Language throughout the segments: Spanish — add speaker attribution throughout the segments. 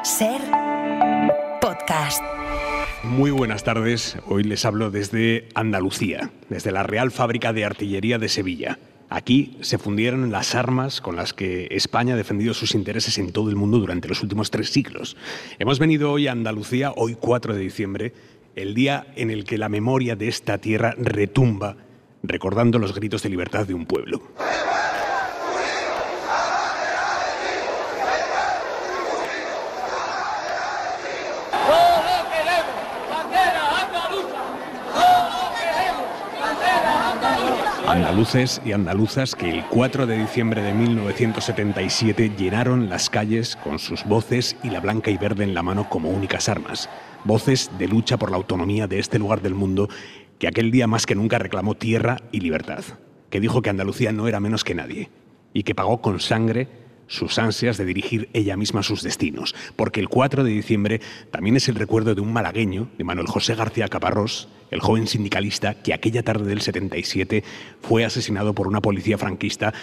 Speaker 1: SER Podcast.
Speaker 2: Muy buenas tardes. Hoy les hablo desde Andalucía, desde la Real Fábrica de Artillería de Sevilla. Aquí se fundieron las armas con las que España ha defendido sus intereses en todo el mundo durante los últimos 3 siglos. Hemos venido hoy a Andalucía, hoy 4 de diciembre, el día en el que la memoria de esta tierra retumba, recordando los gritos de libertad de un pueblo. Andaluces y andaluzas que el 4 de diciembre de 1977 llenaron las calles con sus voces y la blanca y verde en la mano como únicas armas. Voces de lucha por la autonomía de este lugar del mundo que aquel día más que nunca reclamó tierra y libertad, que dijo que Andalucía no era menos que nadie y que pagó con sangre sus ansias de dirigir ella misma sus destinos, porque el 4 de diciembre también es el recuerdo de un malagueño, de Manuel José García Caparrós, el joven sindicalista que aquella tarde del 77 fue asesinado por una policía franquista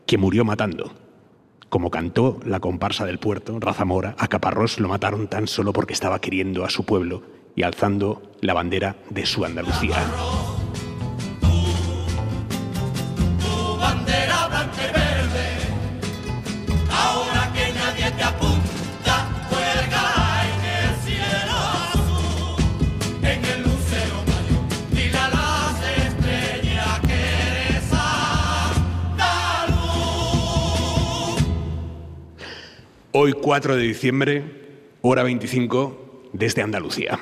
Speaker 2: que murió matando. Como cantó la comparsa del puerto, Raza Mora, a Caparrós lo mataron tan solo porque estaba queriendo a su pueblo y alzando la bandera de su Andalucía. Hoy 4 de diciembre, hora 25, desde Andalucía.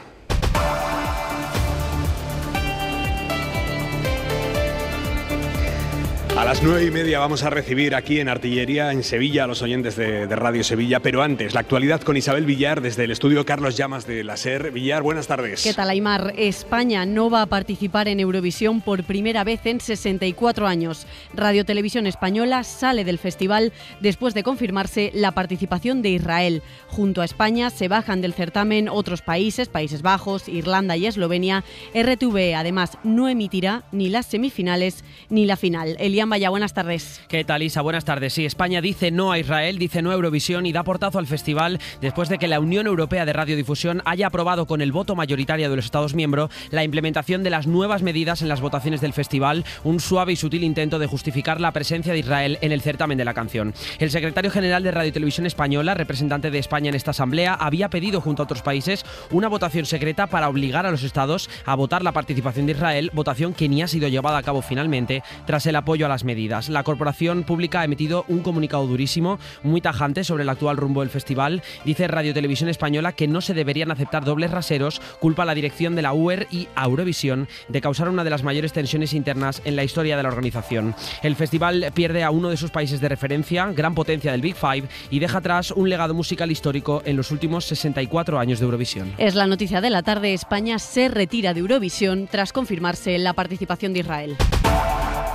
Speaker 2: A las 9:30 vamos a recibir aquí en Artillería, en Sevilla, a los oyentes de Radio Sevilla. Pero antes, la actualidad con Isabel Villar desde el estudio Carlos Llamas de la SER. Villar, buenas tardes.
Speaker 3: ¿Qué tal, Aimar? España no va a participar en Eurovisión por primera vez en 64 años. Radio Televisión Española sale del festival después de confirmarse la participación de Israel. Junto a España se bajan del certamen otros países, Países Bajos, Irlanda y Eslovenia. RTV, además, no emitirá ni las semifinales ni la final. Elian Vaya, buenas tardes.
Speaker 4: ¿Qué tal, Isa? Buenas tardes. Sí, España dice no a Israel, dice no a Eurovisión y da portazo al festival después de que la Unión Europea de Radiodifusión haya aprobado con el voto mayoritario de los Estados miembros la implementación de las nuevas medidas en las votaciones del festival, un suave y sutil intento de justificar la presencia de Israel en el certamen de la canción. El secretario general de Radio Televisión Española, representante de España en esta asamblea, había pedido junto a otros países una votación secreta para obligar a los estados a votar la participación de Israel, votación que ni ha sido llevada a cabo finalmente tras el apoyo a las medidas. La corporación pública ha emitido un comunicado durísimo, muy tajante sobre el actual rumbo del festival. Dice Radio Televisión Española que no se deberían aceptar dobles raseros, culpa a la dirección de la UER y a Eurovisión de causar una de las mayores tensiones internas en la historia de la organización. El festival pierde a uno de sus países de referencia, gran potencia del Big Five, y deja atrás un legado musical histórico en los últimos 64 años de Eurovisión.
Speaker 3: Es la noticia de la tarde. España se retira de Eurovisión tras confirmarse la participación de Israel.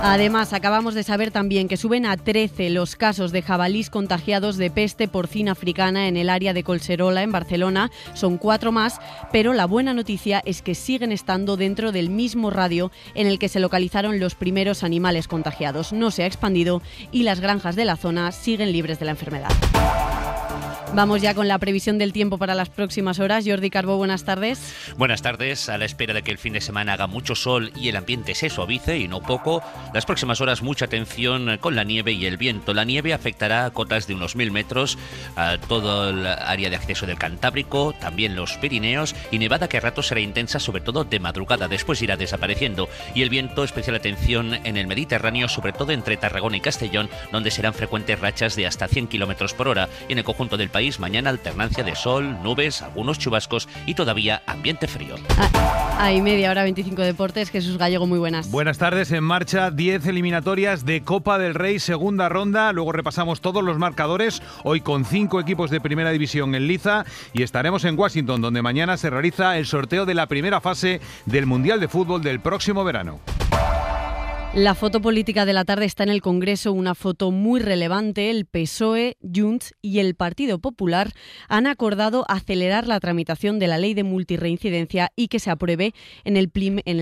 Speaker 3: Además, acabamos de saber también que suben a 13 los casos de jabalís contagiados de peste porcina africana en el área de Collserola, en Barcelona. Son 4 más, pero la buena noticia es que siguen estando dentro del mismo radio en el que se localizaron los primeros animales contagiados. No se ha expandido y las granjas de la zona siguen libres de la enfermedad. Vamos ya con la previsión del tiempo para las próximas horas. Jordi Carbó, buenas tardes.
Speaker 5: Buenas tardes. A la espera de que el fin de semana haga mucho sol y el ambiente se suavice, y no poco, las próximas horas mucha atención con la nieve y el viento. La nieve afectará a cotas de unos 1000 metros a todo el área de acceso del Cantábrico, también los Pirineos, y nevada que a ratos será intensa, sobre todo de madrugada, después irá desapareciendo. Y el viento, especial atención en el Mediterráneo, sobre todo entre Tarragona y Castellón, donde serán frecuentes rachas de hasta 100 km por hora. Y en el conjunto del país, mañana alternancia de sol, nubes, algunos chubascos y todavía ambiente frío.
Speaker 3: Hay media hora 25 deportes. Jesús Gallego, muy buenas.
Speaker 6: Buenas tardes. En marcha 10 eliminatorias de Copa del Rey, segunda ronda. Luego repasamos todos los marcadores. Hoy con 5 equipos de primera división en liza. Y estaremos en Washington, donde mañana se realiza el sorteo de la primera fase del Mundial de Fútbol del próximo verano.
Speaker 3: La foto política de la tarde está en el Congreso, una foto muy relevante. El PSOE, Junts y el Partido Popular han acordado acelerar la tramitación de la ley de multirreincidencia y que se apruebe en el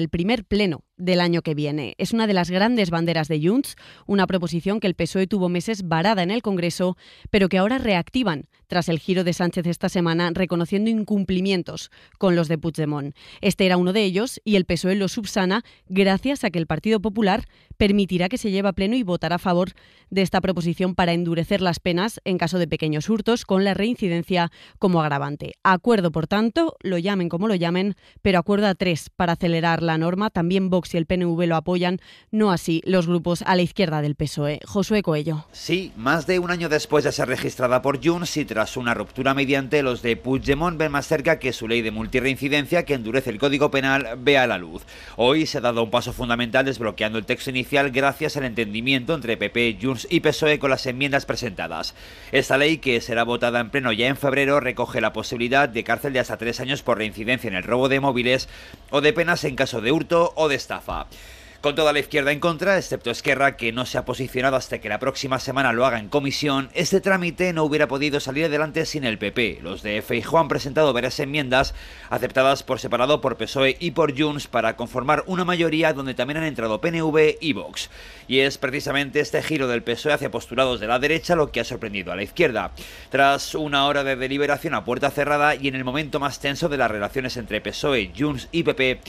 Speaker 3: primer pleno del año que viene. Es una de las grandes banderas de Junts, una proposición que el PSOE tuvo meses varada en el Congreso, pero que ahora reactivan tras el giro de Sánchez esta semana, reconociendo incumplimientos con los de Puigdemont. Este era uno de ellos y el PSOE lo subsana gracias a que el Partido Popular permitirá que se lleve a pleno y votará a favor de esta proposición para endurecer las penas en caso de pequeños hurtos, con la reincidencia como agravante. Acuerdo, por tanto, lo llamen como lo llamen, pero acuerdo a 3 para acelerar la norma. También Vox y el PNV lo apoyan, no así los grupos a la izquierda del PSOE. Josué Coello.
Speaker 7: Sí, más de un año después de ser registrada por Junts y tras una ruptura mediante, los de Puigdemont ven más cerca que su ley de multirreincidencia, que endurece el Código Penal, vea la luz. Hoy se ha dado un paso fundamental desbloqueando el texto inicial gracias al entendimiento entre PP, Junts y PSOE con las enmiendas presentadas. Esta ley, que será votada en pleno ya en febrero, recoge la posibilidad de cárcel de hasta 3 años por reincidencia en el robo de móviles o de penas en caso de hurto o de estafa. Con toda la izquierda en contra, excepto Esquerra, que no se ha posicionado hasta que la próxima semana lo haga en comisión, este trámite no hubiera podido salir adelante sin el PP. Los de Feijóo han presentado varias enmiendas, aceptadas por separado por PSOE y por Junts, para conformar una mayoría donde también han entrado PNV y Vox. Y es precisamente este giro del PSOE hacia postulados de la derecha lo que ha sorprendido a la izquierda. Tras una hora de deliberación a puerta cerrada y en el momento más tenso de las relaciones entre PSOE, Junts y PP,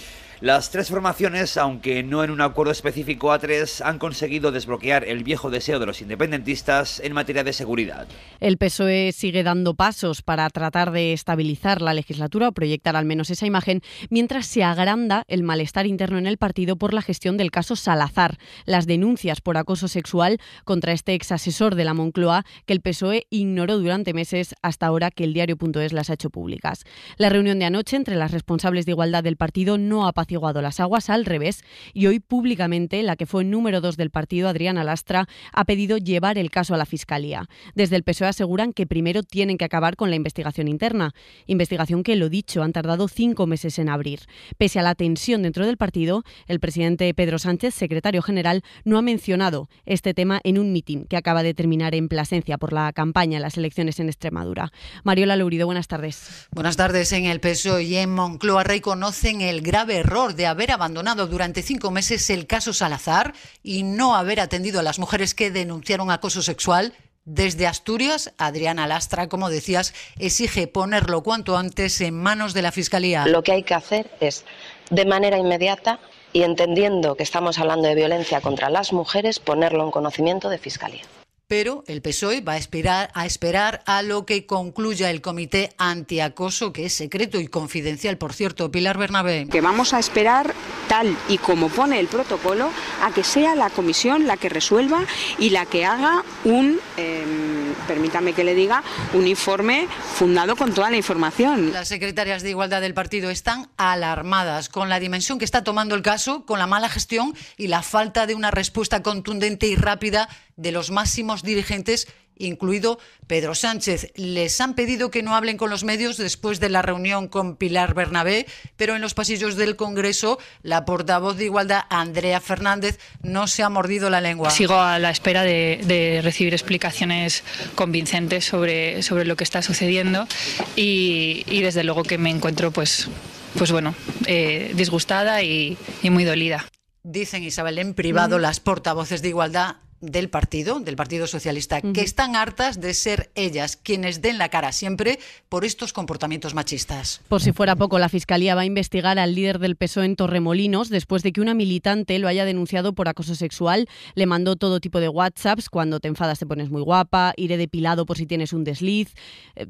Speaker 7: las 3 formaciones, aunque no en un acuerdo específico a 3, han conseguido desbloquear el viejo deseo de los independentistas en materia de seguridad.
Speaker 3: El PSOE sigue dando pasos para tratar de estabilizar la legislatura o proyectar al menos esa imagen, mientras se agranda el malestar interno en el partido por la gestión del caso Salazar, las denuncias por acoso sexual contra este exasesor de la Moncloa que el PSOE ignoró durante meses, hasta ahora que el diario.es las ha hecho públicas. La reunión de anoche entre las responsables de igualdad del partido no ha apaciguado las aguas, al revés, y hoy públicamente la que fue número 2 del partido, Adriana Lastra, ha pedido llevar el caso a la Fiscalía. Desde el PSOE aseguran que primero tienen que acabar con la investigación interna, investigación que, lo dicho, han tardado 5 meses en abrir. Pese a la tensión dentro del partido, el presidente Pedro Sánchez, secretario general, no ha mencionado este tema en un mitin que acaba de terminar en Plasencia por la campaña en las elecciones en Extremadura. Mariola Lourido, buenas tardes.
Speaker 8: Buenas tardes. En el PSOE y en Moncloa reconocen el grave error de haber abandonado durante 5 meses el caso Salazar y no haber atendido a las mujeres que denunciaron acoso sexual. Desde Asturias, Adriana Lastra, como decías, exige ponerlo cuanto antes en manos de la Fiscalía.
Speaker 9: Lo que hay que hacer es, de manera inmediata y entendiendo que estamos hablando de violencia contra las mujeres, ponerlo en conocimiento de Fiscalía.
Speaker 8: Pero el PSOE va a esperar a lo que concluya el Comité Antiacoso, que es secreto y confidencial, por cierto. Pilar Bernabé.
Speaker 10: Que vamos a esperar, tal y como pone el protocolo, a que sea la comisión la que resuelva y la que haga permítame que le diga, un informe fundado con toda la información.
Speaker 8: Las secretarias de Igualdad del partido están alarmadas con la dimensión que está tomando el caso, con la mala gestión y la falta de una respuesta contundente y rápida de los máximos dirigentes, incluido Pedro Sánchez. Les han pedido que no hablen con los medios después de la reunión con Pilar Bernabé, pero en los pasillos del Congreso la portavoz de Igualdad, Andrea Fernández, no se ha mordido la lengua.
Speaker 11: Sigo a la espera de recibir explicaciones convincentes sobre lo que está sucediendo y desde luego que me encuentro pues bueno, disgustada y muy dolida.
Speaker 8: Dicen, Isabel, en privado las portavoces de Igualdad del Partido Socialista, que están hartas de ser ellas quienes den la cara siempre por estos comportamientos machistas.
Speaker 3: Por si fuera poco, la Fiscalía va a investigar al líder del PSOE en Torremolinos después de que una militante lo haya denunciado por acoso sexual. Le mandó todo tipo de WhatsApps: cuando te enfadas te pones muy guapa, iré depilado por si tienes un desliz.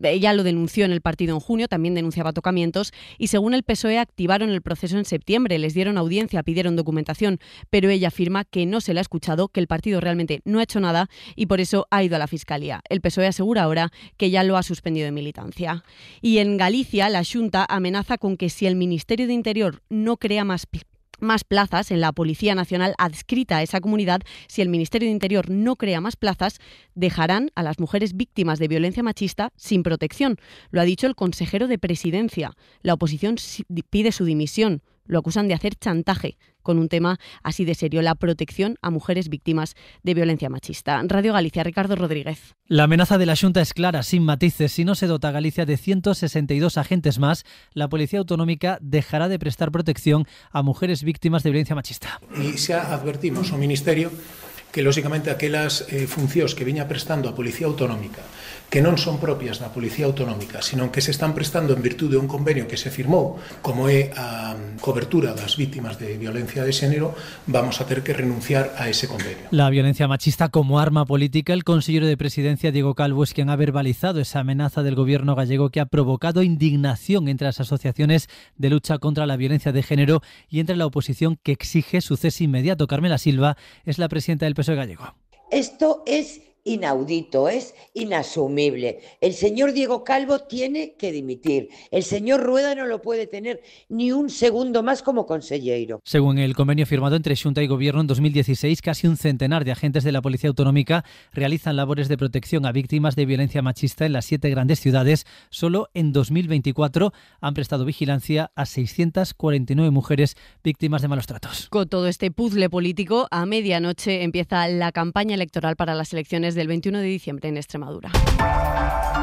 Speaker 3: Ella lo denunció en el partido en junio, también denunciaba tocamientos, y según el PSOE activaron el proceso en septiembre, les dieron audiencia, pidieron documentación, pero ella afirma que no se le ha escuchado, que el partido realmente no ha hecho nada y por eso ha ido a la Fiscalía. El PSOE asegura ahora que ya lo ha suspendido de militancia. Y en Galicia, la Xunta amenaza con que si el Ministerio de Interior no crea más plazas en la Policía Nacional adscrita a esa comunidad, si el Ministerio de Interior no crea más plazas, dejarán a las mujeres víctimas de violencia machista sin protección. Lo ha dicho el consejero de Presidencia. La oposición pide su dimisión. lo acusan de hacer chantaje con un tema así de serio, la protección a mujeres víctimas de violencia machista. Radio Galicia, Ricardo Rodríguez.
Speaker 12: La amenaza de la Xunta es clara, sin matices. Si no se dota a Galicia de 162 agentes más, la Policía Autonómica dejará de prestar protección a mujeres víctimas de violencia machista.
Speaker 13: E xa advertimos ao Ministerio que, lóxicamente, aquelas funcións que viña prestando a Policía Autonómica, que non son propias da Policía Autonómica, sino que se están prestando en virtude de un convenio que se firmou, como é a cobertura das vítimas de violencia de xénero, vamos a ter que renunciar a ese convenio.
Speaker 12: La violencia machista como arma política, el consejero de Presidencia, Diego Calvo, es quien ha verbalizado esa amenaza del gobierno gallego que ha provocado indignación entre las asociaciones de lucha contra la violencia de género y entre la oposición, que exige su cese inmediato. Carmela Silva es la presidenta del PSOE gallego.
Speaker 14: Esto es inaudito, es inasumible. El señor Diego Calvo tiene que dimitir. El señor Rueda no lo puede tener ni un segundo más como consellero.
Speaker 12: Según el convenio firmado entre Xunta y Gobierno en 2016, casi un centenar de agentes de la Policía Autonómica realizan labores de protección a víctimas de violencia machista en las 7 grandes ciudades. Solo en 2024 han prestado vigilancia a 649 mujeres víctimas de malos tratos.
Speaker 3: Con todo este puzzle político, a medianoche empieza la campaña electoral para las elecciones del 21 de diciembre en Extremadura.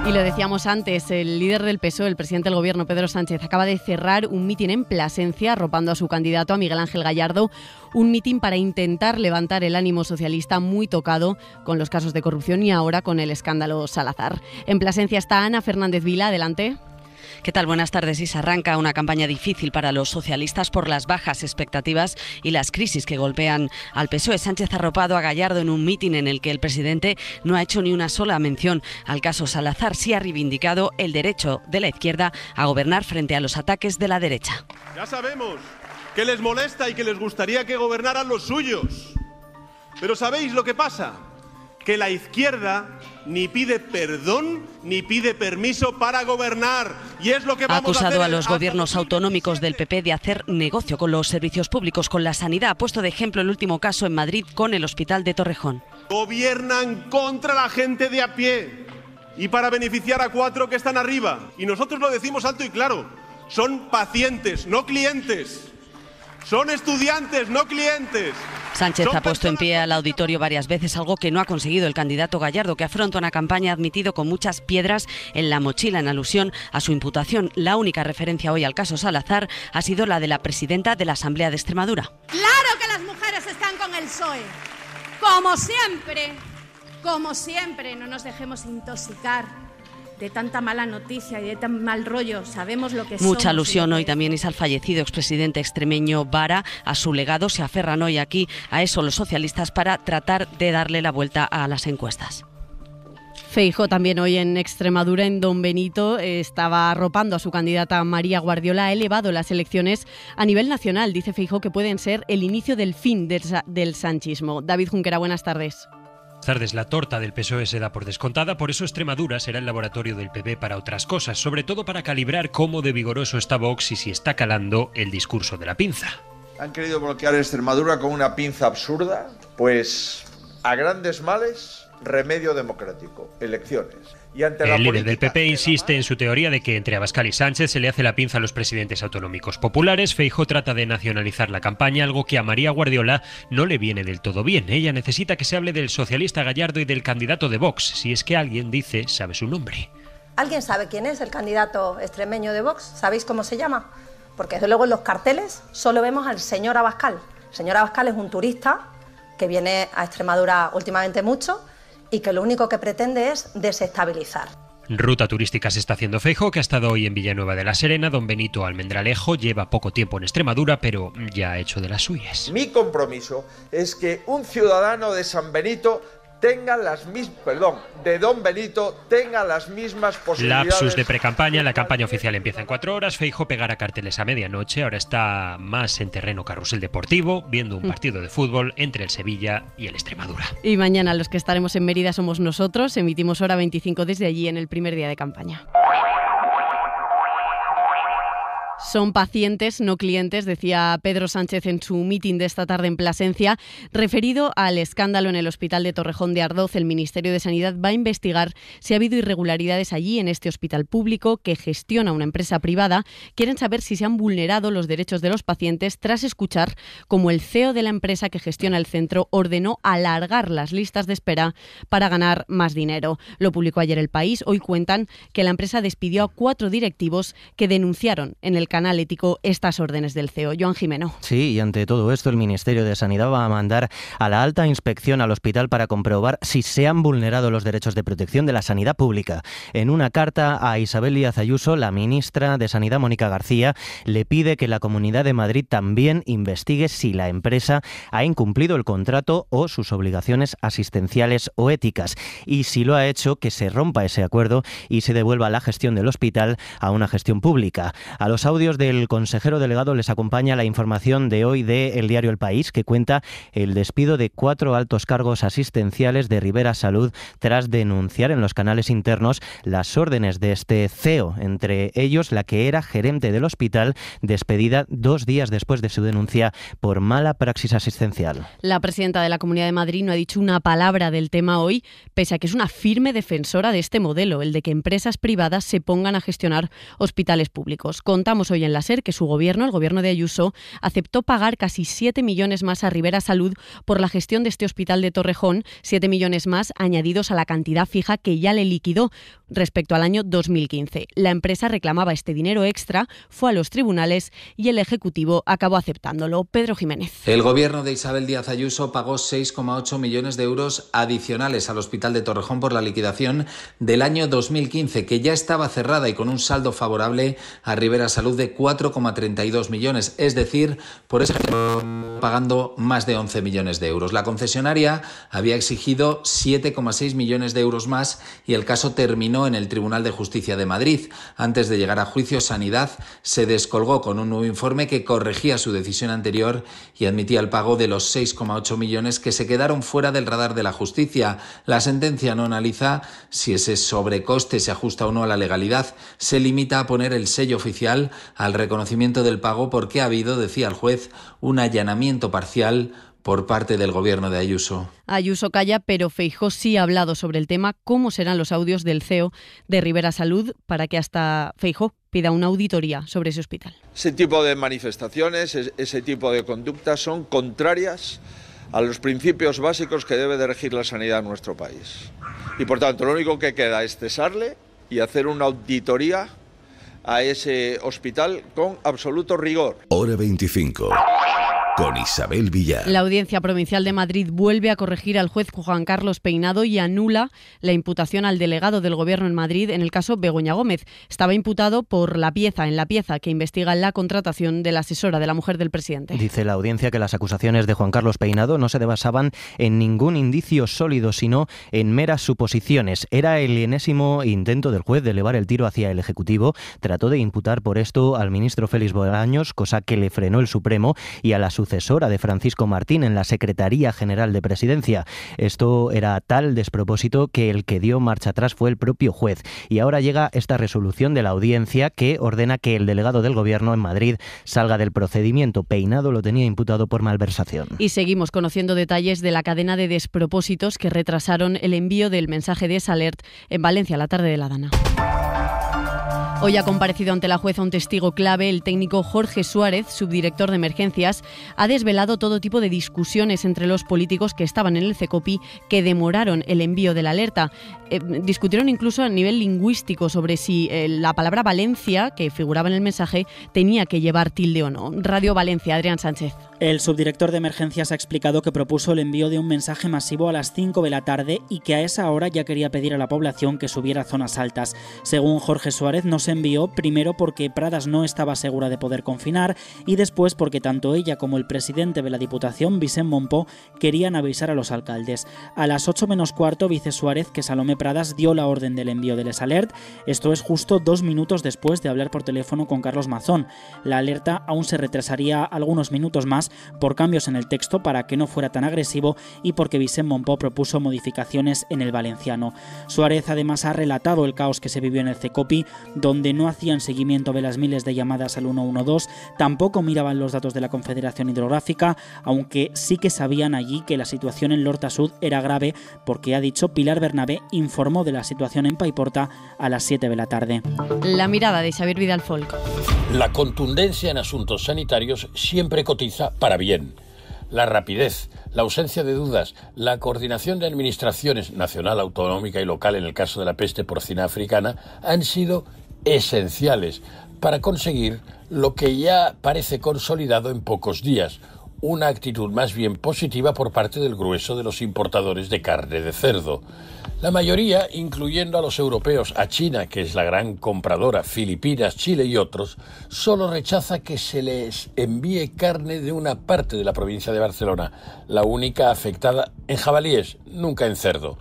Speaker 3: Y lo decíamos antes, el líder del PSOE, el presidente del Gobierno, Pedro Sánchez, acaba de cerrar un mitin en Plasencia, arropando a su candidato, a Miguel Ángel Gallardo, un mitin para intentar levantar el ánimo socialista muy tocado con los casos de corrupción y ahora con el escándalo Salazar. En Plasencia está Ana Fernández Vila, adelante.
Speaker 15: ¿Qué tal? Buenas tardes. Y se arranca una campaña difícil para los socialistas por las bajas expectativas y las crisis que golpean al PSOE. Sánchez ha arropado a Gallardo en un mitin en el que el presidente no ha hecho ni una sola mención al caso Salazar. Sí ha reivindicado el derecho de la izquierda a gobernar frente a los ataques de la derecha.
Speaker 16: Ya sabemos que les molesta y que les gustaría que gobernaran los suyos. Pero ¿sabéis lo que pasa? Que la izquierda ni pide perdón ni pide permiso para gobernar, y es lo que vamos a hacer.
Speaker 15: Ha acusado a los gobiernos autonómicos del PP de hacer negocio con los servicios públicos, con la sanidad. Ha puesto de ejemplo el último caso en Madrid con el Hospital de Torrejón.
Speaker 16: Gobiernan contra la gente de a pie y para beneficiar a 4 que están arriba. Y nosotros lo decimos alto y claro, son pacientes, no clientes. Son estudiantes, no clientes.
Speaker 15: Sánchez ha puesto en pie al auditorio varias veces, algo que no ha conseguido el candidato Gallardo, que afronta una campaña admitido con muchas piedras en la mochila en alusión a su imputación. La única referencia hoy al caso Salazar ha sido la de la presidenta de la Asamblea de Extremadura.
Speaker 17: Claro que las mujeres están con el PSOE. Como siempre, no nos dejemos intoxicar de tanta mala noticia y de tan mal rollo. Sabemos lo que somos.
Speaker 15: Mucha alusión hoy también es al fallecido expresidente extremeño Vara. A su legado se aferran hoy aquí a eso los socialistas para tratar de darle la vuelta a las encuestas.
Speaker 3: Feijóo también hoy en Extremadura, en Don Benito, estaba arropando a su candidata María Guardiola. Ha elevado las elecciones a nivel nacional. Dice Feijóo que pueden ser el inicio del fin del sanchismo. David Junquera, buenas tardes.
Speaker 18: Tardes, la torta del PSOE se da por descontada, por eso Extremadura será el laboratorio del PP para otras cosas, sobre todo para calibrar cómo de vigoroso está Vox y si está calando el discurso de la pinza.
Speaker 19: ¿Han querido bloquear Extremadura con una pinza absurda? Pues a grandes males, remedio democrático, elecciones. Y ante
Speaker 18: el líder del PP insiste en su teoría de que entre Abascal y Sánchez se le hace la pinza a los presidentes autonómicos populares. Feijóo trata de nacionalizar la campaña, algo que a María Guardiola no le viene del todo bien. Ella necesita que se hable del socialista Gallardo y del candidato de Vox, si es que alguien dice sabe su nombre.
Speaker 20: ¿Alguien sabe quién es el candidato extremeño de Vox? ¿Sabéis cómo se llama? Porque desde luego en los carteles solo vemos al señor Abascal. El señor Abascal es un turista que viene a Extremadura últimamente mucho y que lo único que pretende es desestabilizar.
Speaker 18: Ruta turística se está haciendo Feijóo, que ha estado hoy en Villanueva de la Serena. Don Benito Almendralejo lleva poco tiempo en Extremadura, pero ya ha hecho de las suyas.
Speaker 19: Mi compromiso es que un ciudadano de San Benito tenga las mismas, de Don Benito tenga las mismas posibilidades.
Speaker 18: Lapsus de precampaña, la campaña oficial empieza en 4 horas. Feijóo pegará carteles a medianoche, ahora está más en terreno carrusel deportivo, viendo un partido de fútbol entre el Sevilla y el Extremadura.
Speaker 3: Y mañana los que estaremos en Mérida somos nosotros, emitimos hora 25 desde allí en el primer día de campaña. Son pacientes, no clientes, decía Pedro Sánchez en su mitin de esta tarde en Plasencia. Referido al escándalo en el Hospital de Torrejón de Ardoz, el Ministerio de Sanidad va a investigar si ha habido irregularidades allí, en este hospital público que gestiona una empresa privada. Quieren saber si se han vulnerado los derechos de los pacientes tras escuchar cómo el CEO de la empresa que gestiona el centro ordenó alargar las listas de espera para ganar más dinero. Lo publicó ayer El País. Hoy cuentan que la empresa despidió a 4 directivos que denunciaron en el canal ético estas órdenes del CEO. Joan Jimeno.
Speaker 21: Sí, y ante todo esto el Ministerio de Sanidad va a mandar a la alta inspección al hospital para comprobar si se han vulnerado los derechos de protección de la sanidad pública. En una carta a Isabel Díaz Ayuso, la ministra de Sanidad, Mónica García, le pide que la Comunidad de Madrid también investigue si la empresa ha incumplido el contrato o sus obligaciones asistenciales o éticas. Y si lo ha hecho, que se rompa ese acuerdo y se devuelva la gestión del hospital a una gestión pública. A los audios del consejero delegado les acompaña la información de hoy de El Diario El País, que cuenta el despido de 4 altos cargos asistenciales de Ribera Salud tras denunciar en los canales internos las órdenes de este CEO, entre ellos la que era gerente del hospital, despedida 2 días después de su denuncia por mala praxis asistencial.
Speaker 3: La presidenta de la Comunidad de Madrid no ha dicho una palabra del tema hoy, pese a que es una firme defensora de este modelo, el de que empresas privadas se pongan a gestionar hospitales públicos. Contamos hoy en la SER que su gobierno, el gobierno de Ayuso, aceptó pagar casi 7 millones más a Ribera Salud por la gestión de este hospital de Torrejón, 7 millones más añadidos a la cantidad fija que ya le liquidó respecto al año 2015. La empresa reclamaba este dinero extra, fue a los tribunales y el Ejecutivo acabó aceptándolo. Pedro Jiménez.
Speaker 22: El gobierno de Isabel Díaz Ayuso pagó 6,8 millones de euros adicionales al Hospital de Torrejón por la liquidación del año 2015, que ya estaba cerrada y con un saldo favorable a Ribera Salud de 4,32 millones, es decir, por ese pagando más de 11 millones de euros. La concesionaria había exigido 7,6 millones de euros más y el caso terminó en el Tribunal de Justicia de Madrid. Antes de llegar a juicio, Sanidad se descolgó con un nuevo informe que corregía su decisión anterior y admitía el pago de los 6,8 millones que se quedaron fuera del radar de la justicia. La sentencia no analiza si ese sobrecoste se ajusta o no a la legalidad. Se limita a poner el sello oficial al reconocimiento del pago porque ha habido, decía el juez, un allanamiento parcial por parte del gobierno de Ayuso.
Speaker 3: Ayuso calla, pero Feijóo sí ha hablado sobre el tema. ¿Cómo serán los audios del CEO de Ribera Salud para que hasta Feijóo pida una auditoría sobre ese hospital?
Speaker 19: Ese tipo de manifestaciones, ese tipo de conductas son contrarias a los principios básicos que debe de regir la sanidad en nuestro país. Y por tanto, lo único que queda es cesarle y hacer una auditoría a ese hospital con absoluto rigor.
Speaker 1: Hora 25. Con Isabel Villar.
Speaker 3: La Audiencia Provincial de Madrid vuelve a corregir al juez Juan Carlos Peinado y anula la imputación al delegado del Gobierno en Madrid en el caso Begoña Gómez. Estaba imputado por la pieza que investiga la contratación de la asesora de la mujer del presidente.
Speaker 21: Dice la audiencia que las acusaciones de Juan Carlos Peinado no se basaban en ningún indicio sólido, sino en meras suposiciones. Era el enésimo intento del juez de elevar el tiro hacia el Ejecutivo. Trató de imputar por esto al ministro Félix Bolaños, cosa que le frenó el Supremo, y a la sucesora de Francisco Martín en la Secretaría General de Presidencia. Esto era tal despropósito que el que dio marcha atrás fue el propio juez. Y ahora llega esta resolución de la audiencia que ordena que el delegado del Gobierno en Madrid salga del procedimiento. Peinado lo tenía imputado por malversación.
Speaker 3: Y seguimos conociendo detalles de la cadena de despropósitos que retrasaron el envío del mensaje de Salert en Valencia la tarde de la Dana. Hoy ha comparecido ante la jueza un testigo clave, el técnico Jorge Suárez, subdirector de emergencias. Ha desvelado todo tipo de discusiones entre los políticos que estaban en el CECOPI que demoraron el envío de la alerta. Discutieron incluso a nivel lingüístico sobre si la palabra Valencia, que figuraba en el mensaje, tenía que llevar tilde o no. Radio Valencia, Adrián Sánchez.
Speaker 23: El subdirector de emergencias ha explicado que propuso el envío de un mensaje masivo a las 5 de la tarde y que a esa hora ya quería pedir a la población que subiera a zonas altas. Según Jorge Suárez, no se envió primero porque Pradas no estaba segura de poder confinar y después porque tanto ella como el presidente de la Diputación, Vicent Mompó, querían avisar a los alcaldes. A las 8 menos cuarto, dice Suárez que Salomé Pradas dio la orden del envío del Salert. Esto es justo 2 minutos después de hablar por teléfono con Carlos Mazón. La alerta aún se retrasaría algunos minutos más por cambios en el texto para que no fuera tan agresivo y porque Vicent Mompó propuso modificaciones en el valenciano. Suárez además ha relatado el caos que se vivió en el CECOPI, donde donde no hacían seguimiento de las miles de llamadas al 112, tampoco miraban los datos de la Confederación Hidrográfica, aunque sí que sabían allí que la situación en L'Horta Sud era grave, porque, ha dicho, Pilar Bernabé informó de la situación en Paiporta a las 7 de la tarde.
Speaker 3: La mirada de Xavier Vidal Folk.
Speaker 2: La contundencia en asuntos sanitarios siempre cotiza para bien. La rapidez, la ausencia de dudas, la coordinación de administraciones nacional, autonómica y local en el caso de la peste porcina africana han sido esenciales para conseguir lo que ya parece consolidado en pocos días, una actitud más bien positiva por parte del grueso de los importadores de carne de cerdo. La mayoría, incluyendo a los europeos, a China, que es la gran compradora, Filipinas, Chile y otros, solo rechaza que se les envíe carne de una parte de la provincia de Barcelona, la única afectada en jabalíes, nunca en cerdo.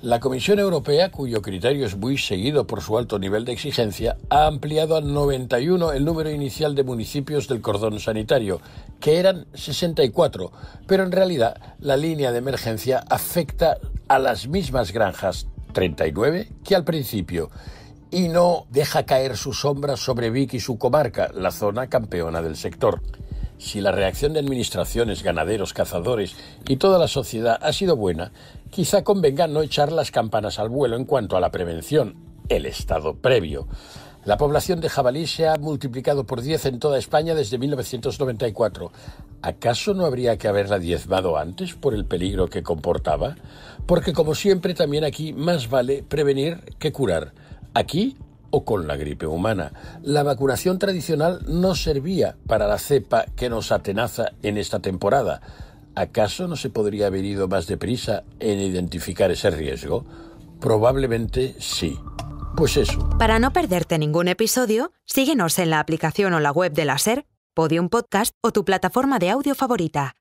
Speaker 2: La Comisión Europea, cuyo criterio es muy seguido por su alto nivel de exigencia, ha ampliado a 91 el número inicial de municipios del cordón sanitario, que eran 64, pero en realidad la línea de emergencia afecta a las mismas granjas, 39, que al principio, y no deja caer su sombra sobre Vic y su comarca, la zona campeona del sector. Si la reacción de administraciones, ganaderos, cazadores y toda la sociedad ha sido buena, quizá convenga no echar las campanas al vuelo en cuanto a la prevención, el estado previo. La población de jabalí se ha multiplicado por 10 en toda España desde 1994. ¿Acaso no habría que haberla diezmado antes por el peligro que comportaba? Porque, como siempre, también aquí más vale prevenir que curar. Aquí o con la gripe humana. La vacunación tradicional no servía para la cepa que nos atenaza en esta temporada. ¿Acaso no se podría haber ido más deprisa en identificar ese riesgo? Probablemente sí. Pues eso.
Speaker 4: Para no perderte ningún episodio, síguenos en la aplicación o la web de la SER, Podium Podcast o tu plataforma de audio favorita.